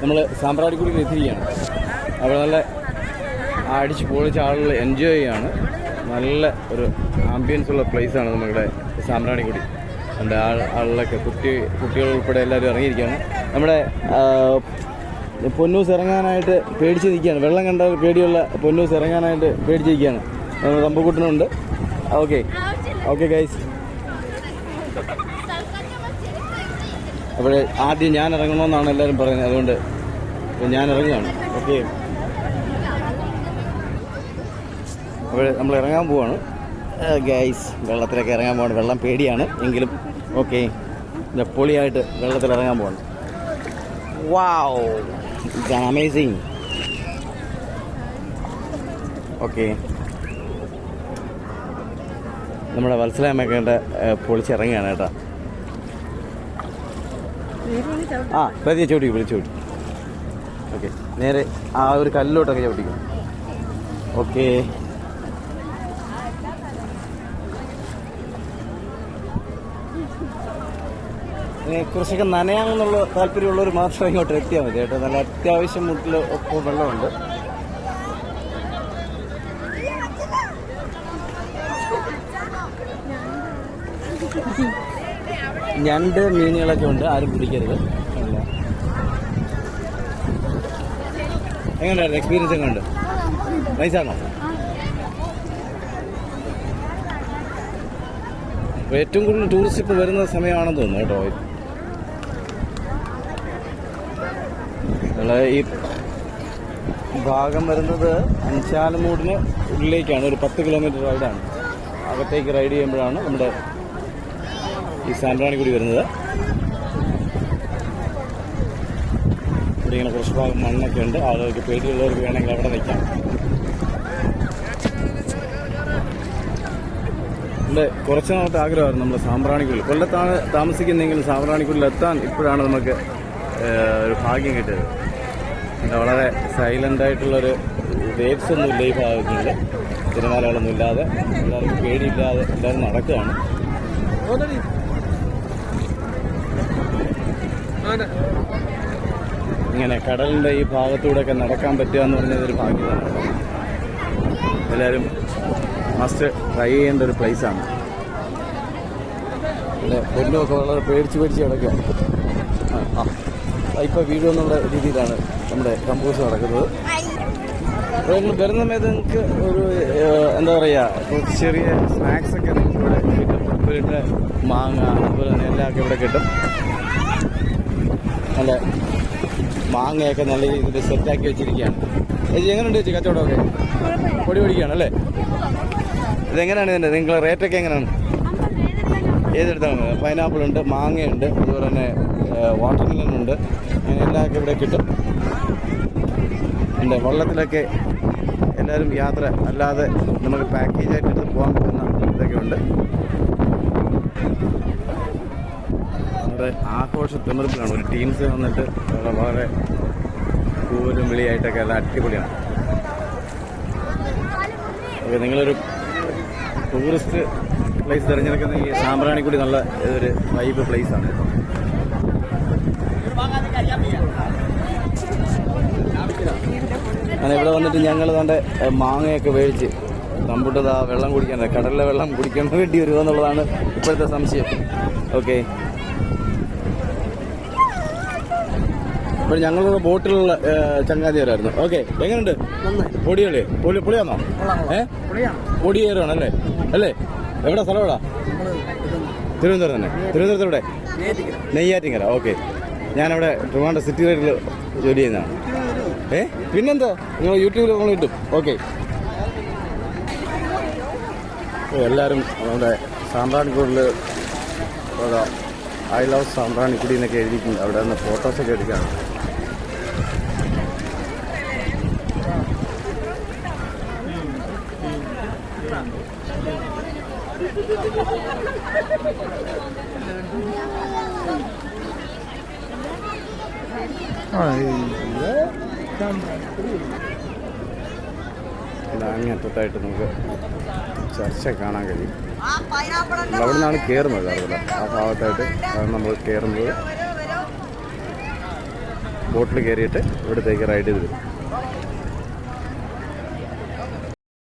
നമ്മൾ സാമ്പ്രാണിക്കുടിയിൽ എത്തിയിരിക്കുകയാണ്. അവിടെ നല്ല അടിച്ച് പൊളിച്ച ആളുകൾ എൻജോയ് ചെയ്യാണ്. നല്ല ഒരു ആംബിയൻസ് ഉള്ള പ്ലേസാണ് നമ്മുടെ സാമ്പ്രാണിക്കുടി. നമ്മുടെ ആളുകളൊക്കെ കുട്ടികൾ ഉൾപ്പെടെ എല്ലാവരും ഇറങ്ങിയിരിക്കുകയാണ്. നമ്മുടെ പൊന്നൂസ് ഇറങ്ങാനായിട്ട് പേടിച്ച് നിൽക്കുകയാണ്. വെള്ളം കണ്ടാൽ പേടിയുള്ള പൊന്നൂസ് ഇറങ്ങാനായിട്ട് പേടിച്ചിരിക്കുകയാണ്. തമ്പുക്കുട്ടനുണ്ട്. Okay guys. അപ്പോൾ ആദ്യം ഞാൻ ഇറങ്ങണമെന്നാണ് എല്ലാവരും പറയുന്നത്. അതുകൊണ്ട് ഞാൻ ഇറങ്ങുകയാണ്. ഓക്കെ, അപ്പോൾ നമ്മൾ ഇറങ്ങാൻ പോവാണ് ഗൈസ്. വെള്ളത്തിലൊക്കെ ഇറങ്ങാൻ പോവാണ്. വെള്ളം പേടിയാണ് എങ്കിലും ഓക്കെ, പൊളിയായിട്ട് വെള്ളത്തിൽ ഇറങ്ങാൻ പോവാണ്. വാവ്, ഇറ്റ്സ് അമേസിങ്. ഓക്കെ, നമ്മുടെ വത്സലാമ്മയൊക്കെ പൊളിച്ചിറങ്ങുകയാണ് കേട്ടോ. പതിയെ ചവിട്ടിക്കും. ഓക്കെ, നേരെ ആ ഒരു കല്ലിലോട്ടൊക്കെ ചവിട്ടിക്കും. ഓക്കെ, കുറച്ചൊക്കെ നനയാമെന്നുള്ള താല്പര്യമുള്ളവർ മാത്രം ഇങ്ങോട്ട് എത്തിയാൽ മതി കേട്ടോ. നല്ല അത്യാവശ്യം മുട്ടിൽ ഒപ്പം വെള്ളമുണ്ട്. ഞണ്ട് മീനുകളൊക്കെ ഉണ്ട്, ആരും പിടിക്കരുത്. എങ്ങനെയായിരുന്നു എക്സ്പീരിയൻസ്? എങ്ങനെയുണ്ട്? നൈസാണോ? ഏറ്റവും കൂടുതൽ ടൂറിസ്റ്റ് ഇപ്പോൾ വരുന്ന സമയമാണെന്ന് തോന്നുന്നു കേട്ടോ. ഈ ഭാഗം വരുന്നത് അഞ്ചാലമൂടിന് ഉള്ളിലേക്കാണ്. ഒരു 10 കിലോമീറ്റർ റൈഡാണ്. അകത്തേക്ക് റൈഡ് ചെയ്യുമ്പോഴാണ് നമ്മുടെ ഈ സാമ്പ്രാണിക്കുടി വരുന്നത്. ഇവിടെ ഇങ്ങനെ കുറച്ച് ഭാഗം മണ്ണൊക്കെ ഉണ്ട്. ആളുകൾക്ക് പേടിയുള്ളവർക്ക് വേണമെങ്കിൽ അവിടെ നിൽക്കാം. ഇവിടെ കുറച്ച് നാളത്തെ ആഗ്രഹമായിരുന്നു നമ്മുടെ സാമ്പ്രാണിക്കുടി. കൊല്ലത്താണ് താമസിക്കുന്നെങ്കിലും സാമ്പ്രാണിക്കുടിയിൽ എത്താൻ ഇപ്പോഴാണ് നമുക്ക് ഒരു ഭാഗ്യം കിട്ടിയത്. വളരെ സൈലൻ്റായിട്ടുള്ളൊരു വേവ്സ് ഒന്നും ഇല്ല ഈ ഭാഗങ്ങളിൽ. തിരമാലകളൊന്നും ഇല്ലാതെ എല്ലാവർക്കും പേടിയില്ലാതെ എല്ലാവരും നടക്കുകയാണ്. ഇങ്ങനെ കടലിൻ്റെ ഈ ഭാഗത്തൂടെയൊക്കെ നടക്കാൻ പറ്റുക എന്ന് പറഞ്ഞതൊരു ഭാഗ്യമാണ്. എല്ലാവരും മസ്റ്റ് ട്രൈ ചെയ്യേണ്ട ഒരു പ്ലേസാണ്. പിന്നെ പൊന്നുമൊക്കെ വളരെ പേടിച്ച് കിടക്കുക. ഇപ്പോൾ വീഡിയോ എന്നുള്ള രീതിയിലാണ് നമ്മുടെ കമ്പോസ് നടക്കുന്നത്. നിങ്ങൾ വരുന്ന സമയത്ത് നിങ്ങൾക്ക് ഒരു എന്താ പറയുക, ചെറിയ സ്നാക്സൊക്കെ നിങ്ങൾക്ക് ഇവിടെ കിട്ടും. ഉപ്പിലിട്ട് മാങ്ങ അതുപോലെ തന്നെ എല്ലാമൊക്കെ ഇവിടെ കിട്ടും. നല്ല മാങ്ങയൊക്കെ നല്ല രീതിയിൽ സെറ്റാക്കി വെച്ചിരിക്കുകയാണ്. ചേച്ചി എങ്ങനെയുണ്ട് ചേച്ചി കച്ചവടമൊക്കെ? പൊടി പൊടിക്കുകയാണല്ലേ? ഇതെങ്ങനെയാണ് ഇതിൻ്റെ നിങ്ങളെ റേറ്റൊക്കെ എങ്ങനെയാണ്? ഏതെടുത്താണ്? പൈനാപ്പിൾ ഉണ്ട്, മാങ്ങയുണ്ട്, അതുപോലെ തന്നെ വാട്ടർമെലൺ ഉണ്ട്. അങ്ങനെ എല്ലാമൊക്കെ ഇവിടെ കിട്ടും. ഉണ്ട് വള്ളത്തിലൊക്കെ എല്ലാവരും യാത്ര അല്ലാതെ നമുക്ക് പാക്കേജായിട്ട് എടുത്ത് പോകാൻ പറ്റുന്ന ഇതൊക്കെ ഉണ്ട്. നമ്മുടെ ആഘോഷ തിമിർപ്പിലാണ്. ഒരു ടീംസ് വന്നിട്ട് വളരെ കൂലും വിളിയായിട്ടൊക്കെ എല്ലാം അടിപൊളിയാണ്. ഓക്കെ, നിങ്ങളൊരു ടൂറിസ്റ്റ് പ്ലേസ് തിരഞ്ഞെടുക്കുന്ന ഈ സാമ്പ്രാണിക്കുടി നല്ല ഒരു വൈബ് പ്ലേസാണ്. അങ്ങനെ ഇവിടെ വന്നിട്ട് ഞങ്ങൾ തൻ്റെ മാങ്ങയൊക്കെ മേടിച്ച് തമ്പുട്ടത് ആ വെള്ളം കുടിക്കാൻ, കടലിലെ വെള്ളം കുടിക്കാൻ വേണ്ടി വരുമോ എന്നുള്ളതാണ് ഇപ്പോഴത്തെ സംശയം. ഓക്കെ, ഇപ്പോൾ ഞങ്ങളുടെ ബോട്ടിലുള്ള ചങ്ങാതിയായിരുന്നു. ഓക്കെ, എങ്ങനെയുണ്ട്? പൊടിയല്ലേ? പൊളിയാണോ? പൊടിയേറാണല്ലേ? അല്ലേ? എവിടെ സ്ഥലം? എവിടാ? തിരുവനന്തപുരം തന്നെ. തിരുവനന്തപുരത്തെവിടെ? നെയ്യാറ്റിങ്കര. ഓക്കെ, ഞാനവിടെ ട്രിവാൻഡ്രം സിറ്റി റൈഡിൽ ജോലി ചെയ്യുന്നതാണ്. പിന്നെന്താ, നിങ്ങൾ യൂട്യൂബിൽ നമ്മൾ കിട്ടും. ഓക്കെ, എല്ലാവരും നമ്മുടെ സാമ്പ്രാണിക്കുടിയിൽ ഐ ലവ് സാമ്പ്രാണിക്കുടി എന്നൊക്കെ എഴുതിയിട്ടുണ്ട്. അവിടെ നിന്ന് ഫോട്ടോസൊക്കെ എടുക്കുകയാണ്. അങ്ങേറ്റത്തായിട്ട് നമുക്ക് ചർച്ച കാണാൻ കഴിയും. അവിടെ നിന്നാണ് കയറുന്നത്. അതുപോലെ ആ ഭാഗത്തായിട്ട് നമ്മൾ കയറുന്നത്. ബോട്ടിൽ കയറിയിട്ട് ഇവിടത്തേക്ക് റൈഡ് ചെയ്ത് വരും.